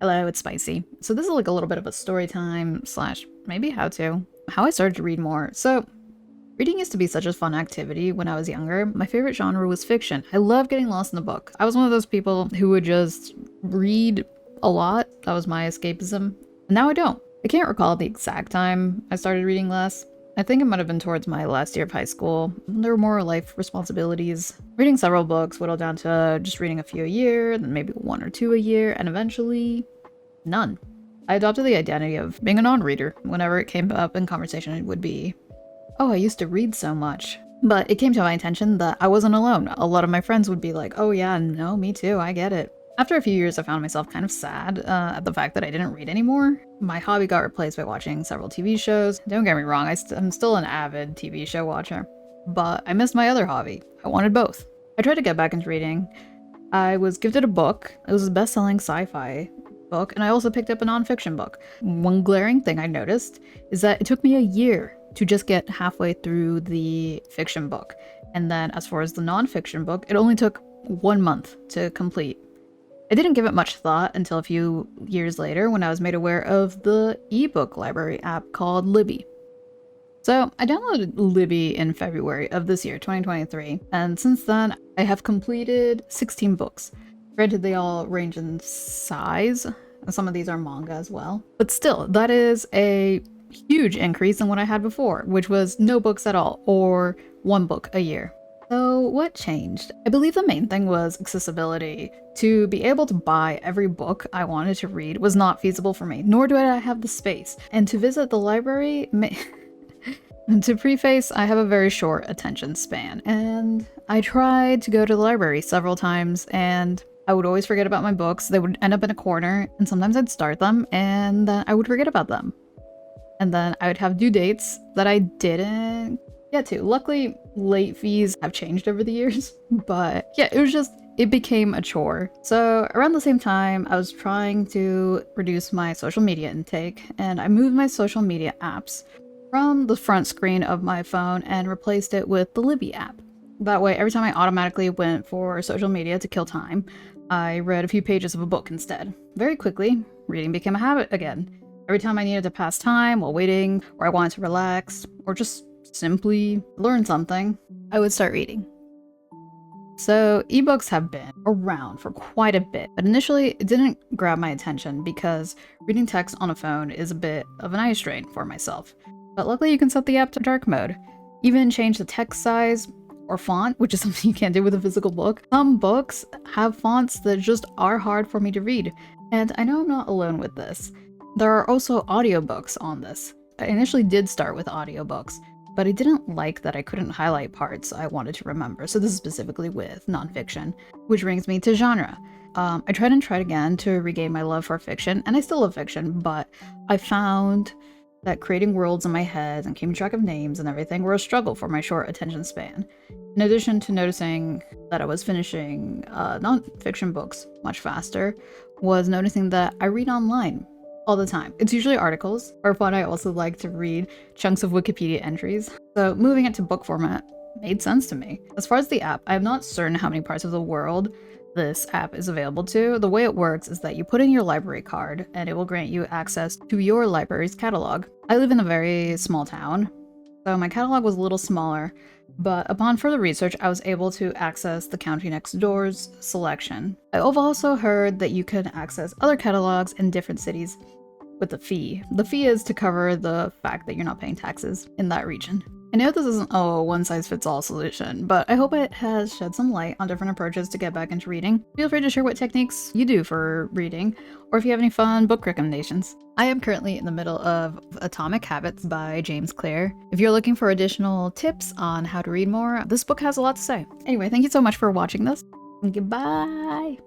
Hello, it's Spicy. So this is like a little bit of a story time slash maybe how I started to read more. So reading used to be such a fun activity when I was younger. My favorite genre was fiction. I loved getting lost in the book. I was one of those people who would just read a lot. That was my escapism. Now I don't. I can't recall the exact time I started reading less. I think it might have been towards my last year of high school. There were more life responsibilities. Reading several books whittled down to just reading a few a year, then maybe one or two a year, and eventually none. I adopted the identity of being a non-reader. Whenever it came up in conversation, it would be, oh, I used to read so much. But it came to my attention that I wasn't alone. A lot of my friends would be like, oh yeah, no, me too, I get it. After a few years, I found myself kind of sad at the fact that I didn't read anymore. My hobby got replaced by watching several TV shows. Don't get me wrong, I'm still an avid TV show watcher. But I missed my other hobby. I wanted both. I tried to get back into reading. I was gifted a book. It was a best-selling sci-fi book, and I also picked up a nonfiction book. One glaring thing I noticed is that it took me a year to just get halfway through the fiction book. And then as far as the nonfiction book, it only took 1 month to complete. I didn't give it much thought until a few years later when I was made aware of the ebook library app called Libby. So I downloaded Libby in February of this year, 2023, and since then I have completed 16 books. Granted, they all range in size, and some of these are manga as well. But still, that is a huge increase than what I had before, which was no books at all, or 1 book a year. So what changed? I believe the main thing was accessibility. To be able to buy every book I wanted to read was not feasible for me, nor do I have the space. And to visit the library, and to preface, I have a very short attention span, and I tried to go to the library several times, and I would always forget about my books. They would end up in a corner, and sometimes I'd start them, and then I would forget about them. And then I would have due dates that I didn't get to. Luckily, late fees have changed over the years, but yeah, it became a chore. So around the same time, I was trying to reduce my social media intake, and I moved my social media apps from the front screen of my phone and replaced it with the Libby app. That way, every time I automatically went for social media to kill time, I read a few pages of a book instead. Very quickly, reading became a habit again. Every time I needed to pass time while waiting, or I wanted to relax, or just simply learn something, I would start reading. So ebooks have been around for quite a bit, but initially it didn't grab my attention because reading text on a phone is a bit of an eye strain for myself. But luckily you can set the app to dark mode. Even change the text size or font, which is something you can't do with a physical book. Some books have fonts that just are hard for me to read, and I know I'm not alone with this. There are also audiobooks on this. I initially did start with audiobooks, but I didn't like that I couldn't highlight parts I wanted to remember, so this is specifically with nonfiction, which brings me to genre. I tried and tried again to regain my love for fiction, and I still love fiction, but I found that creating worlds in my head and keeping track of names and everything were a struggle for my short attention span. In addition to noticing that I was finishing nonfiction books much faster, was noticing that I read online all the time. It's usually articles, or what I also like to read, chunks of Wikipedia entries. So moving it to book format made sense to me. As far as the app, I'm not certain how many parts of the world this app is available to. The way it works is that you put in your library card and it will grant you access to your library's catalog. I live in a very small town, so my catalog was a little smaller, but upon further research, I was able to access the county next door's selection. I've also heard that you can access other catalogs in different cities with a fee. The fee is to cover the fact that you're not paying taxes in that region. I know this isn't a one-size-fits-all solution, but I hope it has shed some light on different approaches to get back into reading. Feel free to share what techniques you do for reading, or if you have any fun book recommendations. I am currently in the middle of Atomic Habits by James Clear. If you're looking for additional tips on how to read more, this book has a lot to say. Anyway, thank you so much for watching this, and goodbye!